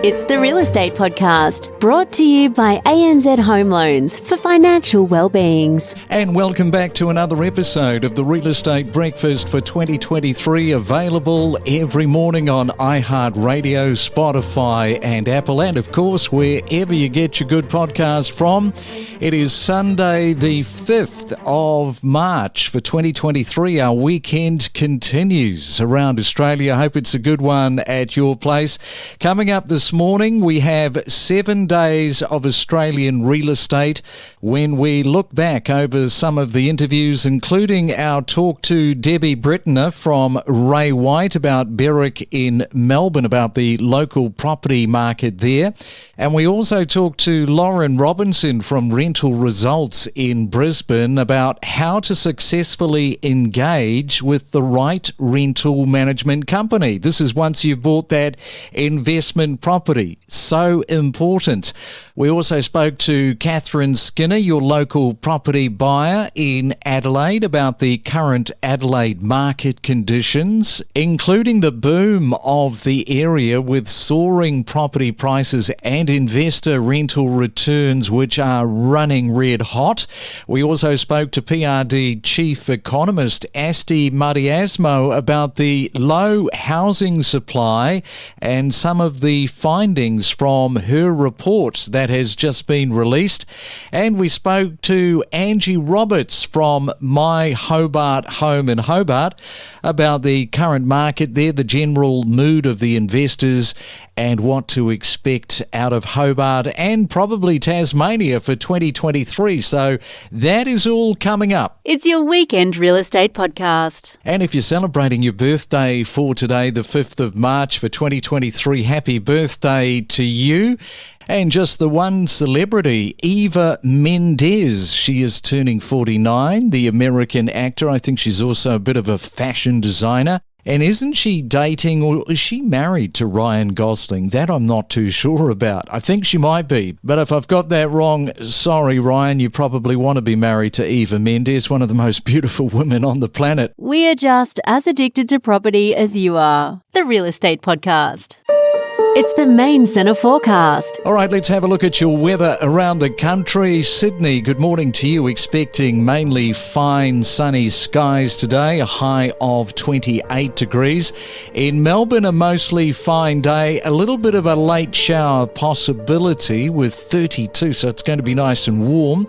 It's the Real Estate Podcast, brought to you by ANZ Home Loans for financial well-beings. And welcome back to another episode of the Real Estate Breakfast for 2023, available every morning on iHeartRadio, Spotify and Apple, and of course wherever you get your good podcast from. It is Sunday the 5th of March for 2023. Our weekend continues around Australia. I hope it's a good one at your place. Coming up this morning, we have 7 days of Australian real estate when we look back over some of the interviews, including our talk to Debbie Brettoner from Ray White about Berwick in Melbourne, about the local property market there. And we also talked to Lauren Robinson from Rental Results in Brisbane about how to successfully engage with the right rental management company. This is once you've bought that investment property. So important. We also spoke to Katherine Skinner, your local property buyer in Adelaide, about the current Adelaide market conditions, including the boom of the area with soaring property prices and investor rental returns, which are running red hot. We also spoke to PRD Chief Economist Asti Mariasmo about the low housing supply and some of the findings from her report that has just been released. And we spoke to Angie Roberts from My Hobart Home in Hobart about the current market there, the general mood of the investors, and what to expect out of Hobart and probably Tasmania for 2023. So that is all coming up. It's your weekend real estate podcast. And if you're celebrating your birthday for today, the 5th of March for 2023, happy birthday to you. And just the one celebrity, Eva Mendes. She is turning 49, the American actor. I think she's also a bit of a fashion designer. And isn't she dating, or is she married to Ryan Gosling? That I'm not too sure about. I think she might be. But if I've got that wrong, sorry, Ryan, you probably want to be married to Eva Mendes, one of the most beautiful women on the planet. We are just as addicted to property as you are. The Real Estate Podcast. It's the main centre forecast. All right, let's have a look at your weather around the country. Sydney, good morning to you. Expecting mainly fine sunny skies today, a high of 28 degrees. In Melbourne, a mostly fine day, a little bit of a late shower possibility with 32, so it's going to be nice and warm.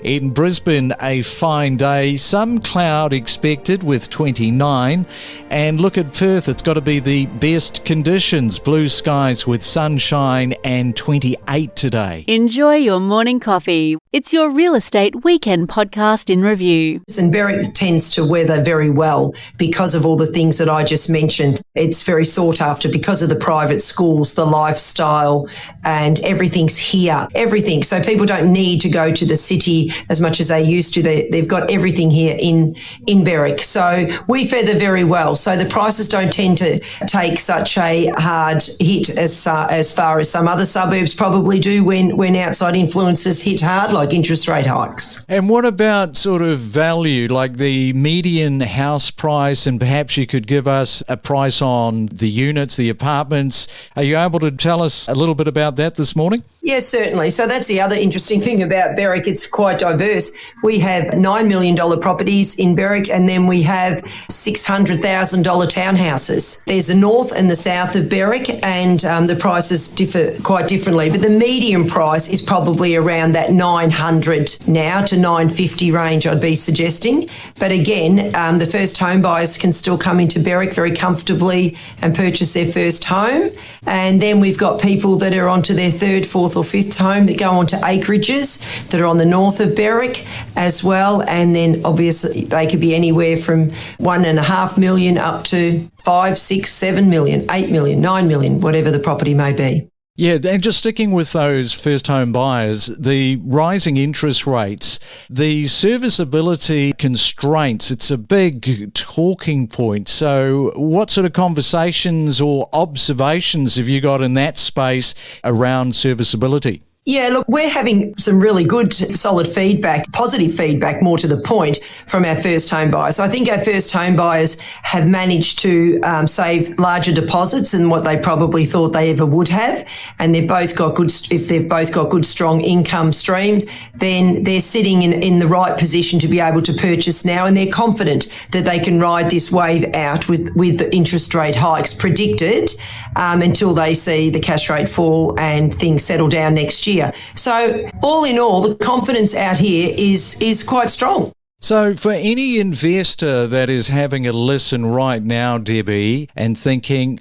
In Brisbane, a fine day, some cloud expected with 29. And look at Perth, it's got to be the best conditions, blue skies with sunshine and 28 today. Enjoy your morning coffee. It's your real estate weekend podcast in review. And Berwick tends to weather very well because of all the things that I just mentioned. It's very sought after because of the private schools, the lifestyle, and everything's here. Everything. So people don't need to go to the city as much as they used to. They've got everything here in Berwick. So we feather very well. So the prices don't tend to take such a hard hit as far as some other suburbs probably do when outside influences hit hard, like interest rate hikes. And what about sort of value, like the median house price, and perhaps you could give us a price on the units, the apartments. Are you able to tell us a little bit about that this morning? Yes, certainly. So that's the other interesting thing about Berwick. It's quite diverse. We have $9 million properties in Berwick, and then we have $600,000 townhouses. There's the north and the south of Berwick, and the prices differ quite differently. But the median price is probably around that $900 now to $950 range, I'd be suggesting. But again, the first home buyers can still come into Berwick very comfortably and purchase their first home. And then we've got people that are onto their third, fourth or fifth home that go onto acreages that are on the north of Berwick as well. And then obviously they could be anywhere from $1.5 million up to 5, 6, 7 million, 8 million, 9 million, whatever the property may be. Yeah, and just sticking with those first home buyers, the rising interest rates, the serviceability constraints, it's a big talking point. So what sort of conversations or observations have you got in that space around serviceability? Yeah, look, we're having some really good, solid feedback, positive feedback, more to the point, from our first home buyers. So I think our first home buyers have managed to save larger deposits than what they probably thought they ever would have. And they've both got good, if they've both got good, strong income streams, then they're sitting in the right position to be able to purchase now. And they're confident that they can ride this wave out with the interest rate hikes predicted until they see the cash rate fall and things settle down next year. So all in all, the confidence out here is quite strong. So for any investor that is having a listen right now, Debbie, and thinking,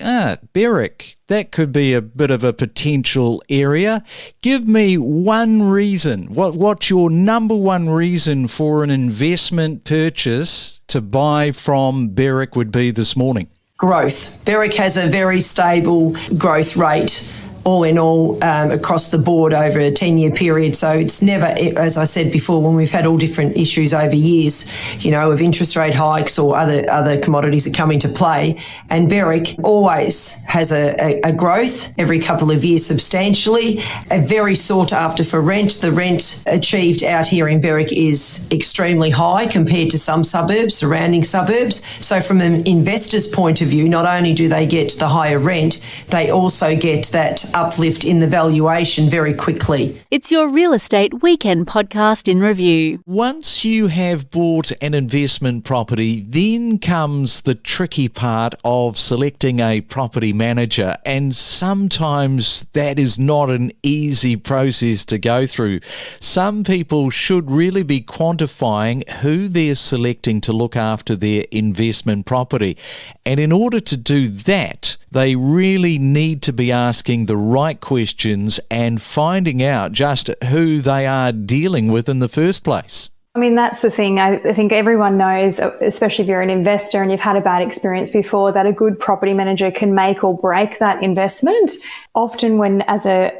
Berwick, that could be a bit of a potential area, give me one reason. What's your number one reason for an investment purchase to buy from Berwick would be this morning? Growth. Berwick has a very stable growth rate all in all across the board over a 10-year period. So it's never, as I said before, when we've had all different issues over years, of interest rate hikes or other commodities that come into play. And Berwick always has a growth every couple of years substantially, a very sought after for rent. The rent achieved out here in Berwick is extremely high compared to some suburbs, surrounding suburbs. So from an investor's point of view, not only do they get the higher rent, they also get that uplift in the valuation very quickly. It's your Real Estate Weekend podcast in review. Once you have bought an investment property, then comes the tricky part of selecting a property manager, and sometimes that is not an easy process to go through. Some people should really be quantifying who they're selecting to look after their investment property. And in order to do that, they really need to be asking the right questions and finding out just who they are dealing with in the first place. I mean, that's the thing. I think everyone knows, especially if you're an investor and you've had a bad experience before, that a good property manager can make or break that investment. Often when, as a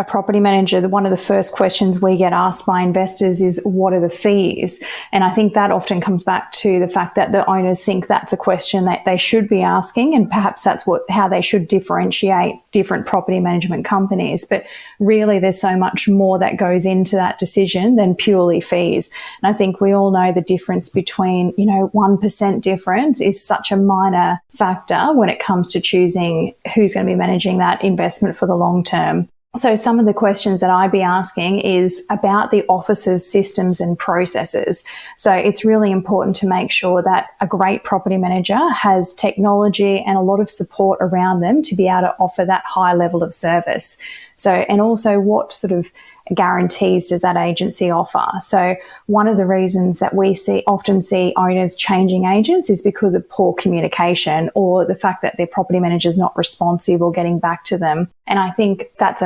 property manager, one of the first questions we get asked by investors is, what are the fees? And I think that often comes back to the fact that the owners think that's a question that they should be asking, and perhaps that's how they should differentiate different property management companies. But really, there's so much more that goes into that decision than purely fees. And I think we all know the difference between, 1% difference is such a minor factor when it comes to choosing who's going to be managing that investment for the long term. So some of the questions that I'd be asking is about the office's systems and processes. So it's really important to make sure that a great property manager has technology and a lot of support around them to be able to offer that high level of service. So, and also what sort of guarantees does that agency offer? So one of the reasons that we often see owners changing agents is because of poor communication or the fact that their property manager is not responsive or getting back to them. And I think that's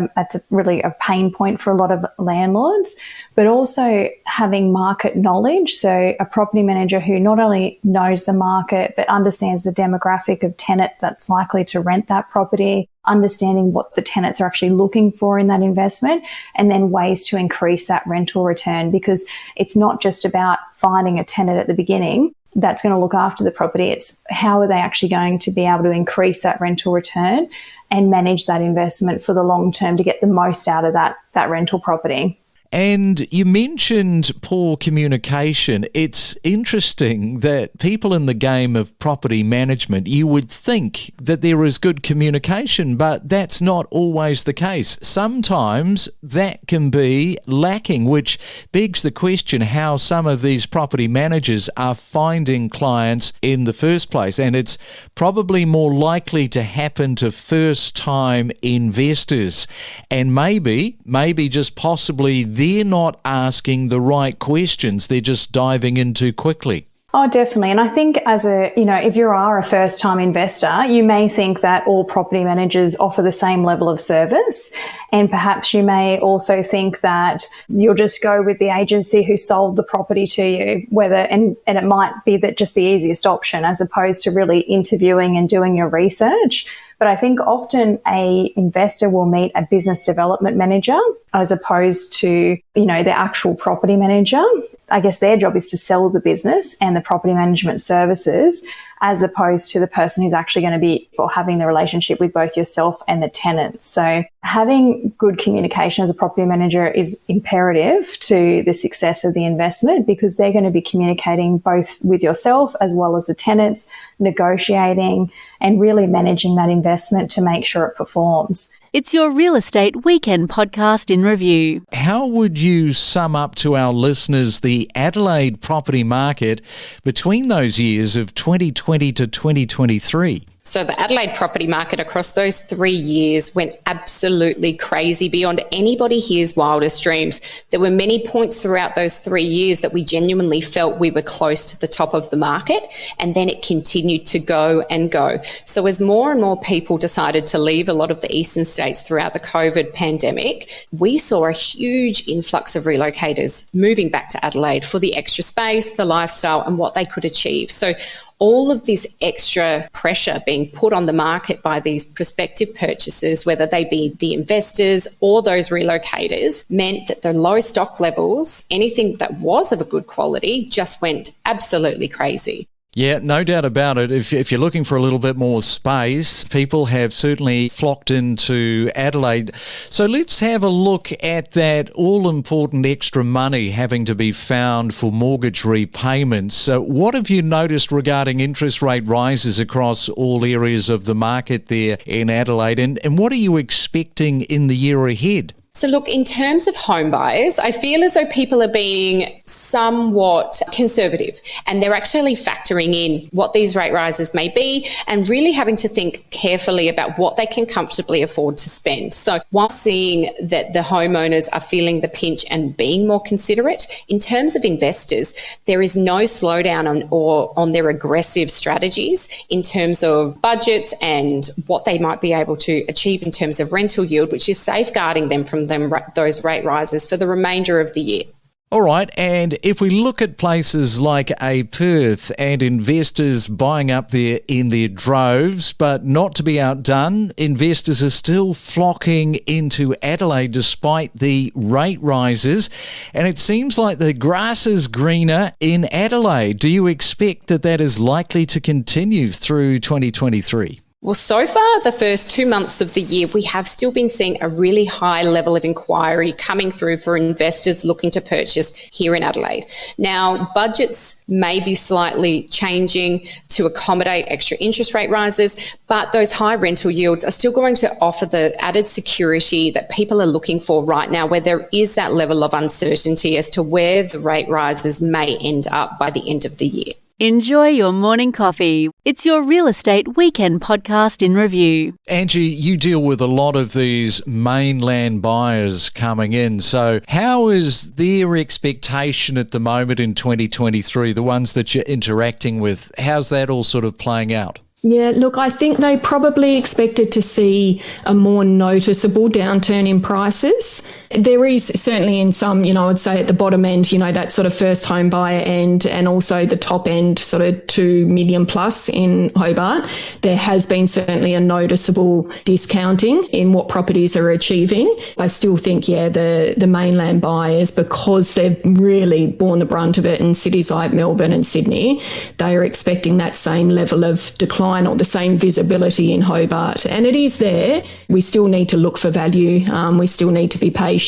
really a pain point for a lot of landlords, but also having market knowledge. So a property manager who not only knows the market, but understands the demographic of tenant that's likely to rent that property, understanding what the tenants are actually looking for in that investment, and then ways to increase that rental return, because it's not just about finding a tenant at the beginning that's going to look after the property. It's how are they actually going to be able to increase that rental return and manage that investment for the long term to get the most out of that rental property. And you mentioned poor communication. It's interesting that people in the game of property management, you would think that there is good communication, but that's not always the case. Sometimes that can be lacking, which begs the question how some of these property managers are finding clients in the first place. And it's probably more likely to happen to first-time investors. And maybe just possibly they're not asking the right questions. They're just diving in too quickly. Oh, definitely. And I think if you are a first-time investor, you may think that all property managers offer the same level of service. And perhaps you may also think that you'll just go with the agency who sold the property to you, and it might be that just the easiest option as opposed to really interviewing and doing your research. But I think often a investor will meet a business development manager as opposed to, the actual property manager. I guess their job is to sell the business and the property management services, as opposed to the person who's actually going to be or having the relationship with both yourself and the tenant. So having good communication as a property manager is imperative to the success of the investment, because they're going to be communicating both with yourself as well as the tenants, negotiating and really managing that investment to make sure it performs. It's your Real Estate Weekend podcast in review. How would you sum up to our listeners the Adelaide property market between those years of 2020 to 2023? So the Adelaide property market across those 3 years went absolutely crazy beyond anybody here's wildest dreams. There were many points throughout those 3 years that we genuinely felt we were close to the top of the market, and then it continued to go and go. So as more and more people decided to leave a lot of the eastern states throughout the COVID pandemic, we saw a huge influx of relocators moving back to Adelaide for the extra space, the lifestyle, and what they could achieve. So all of this extra pressure being put on the market by these prospective purchasers, whether they be the investors or those relocators, meant that the low stock levels, anything that was of a good quality, just went absolutely crazy. Yeah, no doubt about it. If you're looking for a little bit more space, people have certainly flocked into Adelaide. So let's have a look at that all-important extra money having to be found for mortgage repayments. So what have you noticed regarding interest rate rises across all areas of the market there in Adelaide? And what are you expecting in the year ahead? So look, in terms of home buyers, I feel as though people are being somewhat conservative, and they're actually factoring in what these rate rises may be and really having to think carefully about what they can comfortably afford to spend. So while seeing that the homeowners are feeling the pinch and being more considerate, in terms of investors, there is no slowdown on their aggressive strategies in terms of budgets and what they might be able to achieve in terms of rental yield, which is safeguarding them from those rate rises for the remainder of the year. All right, and if we look at places like Perth and investors buying up there in their droves, but not to be outdone, investors are still flocking into Adelaide despite the rate rises, and it seems like the grass is greener in Adelaide. Do you expect that is likely to continue through 2023? Well, so far, the first 2 months of the year, we have still been seeing a really high level of inquiry coming through for investors looking to purchase here in Adelaide. Now, budgets may be slightly changing to accommodate extra interest rate rises, but those high rental yields are still going to offer the added security that people are looking for right now, where there is that level of uncertainty as to where the rate rises may end up by the end of the year. Enjoy your morning coffee. It's your Real Estate Weekend podcast in review. Angie, you deal with a lot of these mainland buyers coming in. So how is their expectation at the moment in 2023, the ones that you're interacting with? How's that all sort of playing out? Yeah, look, I think they probably expected to see a more noticeable downturn in prices. There is certainly in some, I'd say at the bottom end, that sort of first home buyer end, and also the top end, sort of 2 million plus in Hobart. There has been certainly a noticeable discounting in what properties are achieving. I still think, the mainland buyers, because they've really borne the brunt of it in cities like Melbourne and Sydney, they are expecting that same level of decline or the same visibility in Hobart. And it is there. We still need to look for value. We still need to be patient.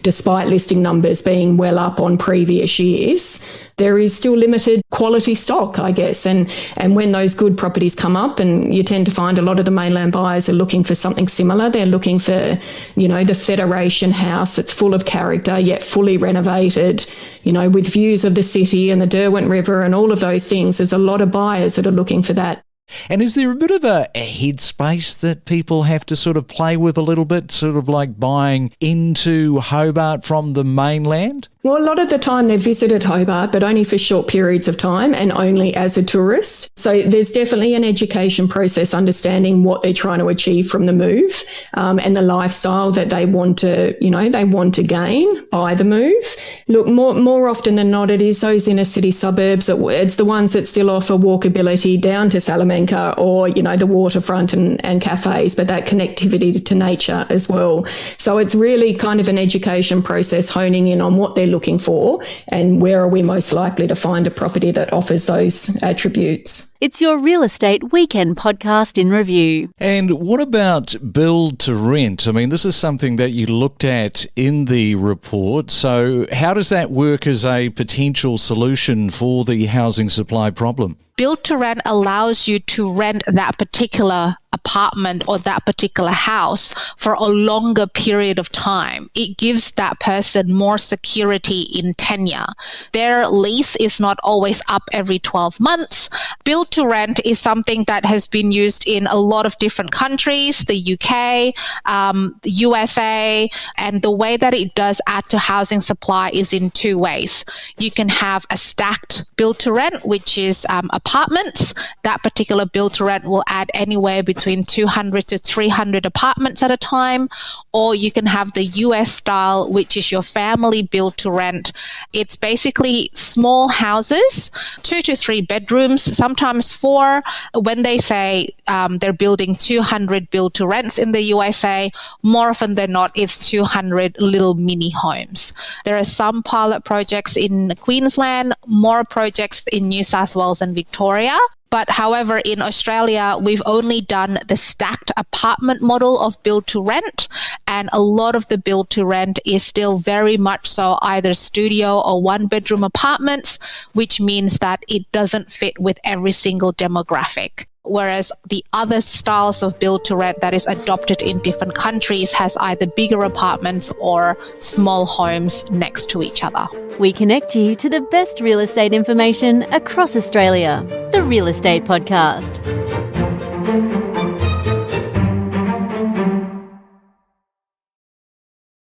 Despite listing numbers being well up on previous years, there is still limited quality stock, I guess. And when those good properties come up, and you tend to find a lot of the mainland buyers are looking for something similar. They're looking for, the Federation house that's full of character, yet fully renovated, with views of the city and the Derwent River and all of those things. There's a lot of buyers that are looking for that. And is there a bit of a headspace that people have to sort of play with a little bit, sort of like buying into Hobart from the mainland? Well, a lot of the time they've visited Hobart, but only for short periods of time and only as a tourist. So there's definitely an education process, understanding what they're trying to achieve from the move, and the lifestyle that they want to, gain by the move. Look, more often than not, it is those inner city suburbs. It's the ones that still offer walkability down to Salamanca or, the waterfront and cafes, but that connectivity to nature as well. So it's really kind of an education process, honing in on what they're looking for, and where are we most likely to find a property that offers those attributes. It's your Real Estate Weekend podcast in review. And what about build to rent? I mean, this is something that you looked at in the report. So how does that work as a potential solution for the housing supply problem? Build to rent allows you to rent that particular apartment or that particular house for a longer period of time. It gives that person more security in tenure. Their lease is not always up every 12 months. Build to rent is something that has been used in a lot of different countries, the UK, the USA, and the way that it does add to housing supply is in two ways. You can have a stacked build to rent, which is apartments. That particular build to rent will add anywhere between 200 to 300 apartments at a time, or you can have the US style, which is your family build to rent. It's basically small houses, 2 to 3 bedrooms, sometimes 4. When they say they're building 200 build to rents in the USA, more often than not, it's 200 little mini homes. There are some pilot projects in Queensland, more projects in New South Wales and Victoria. But however, in Australia, we've only done the stacked apartment model of build to rent, and a lot of the build to rent is still very much so either studio or 1-bedroom apartments, which means that it doesn't fit with every single demographic. Whereas the other styles of build to rent that is adopted in different countries has either bigger apartments or small homes next to each other. We connect you to the best real estate information across Australia. The Real Estate Podcast.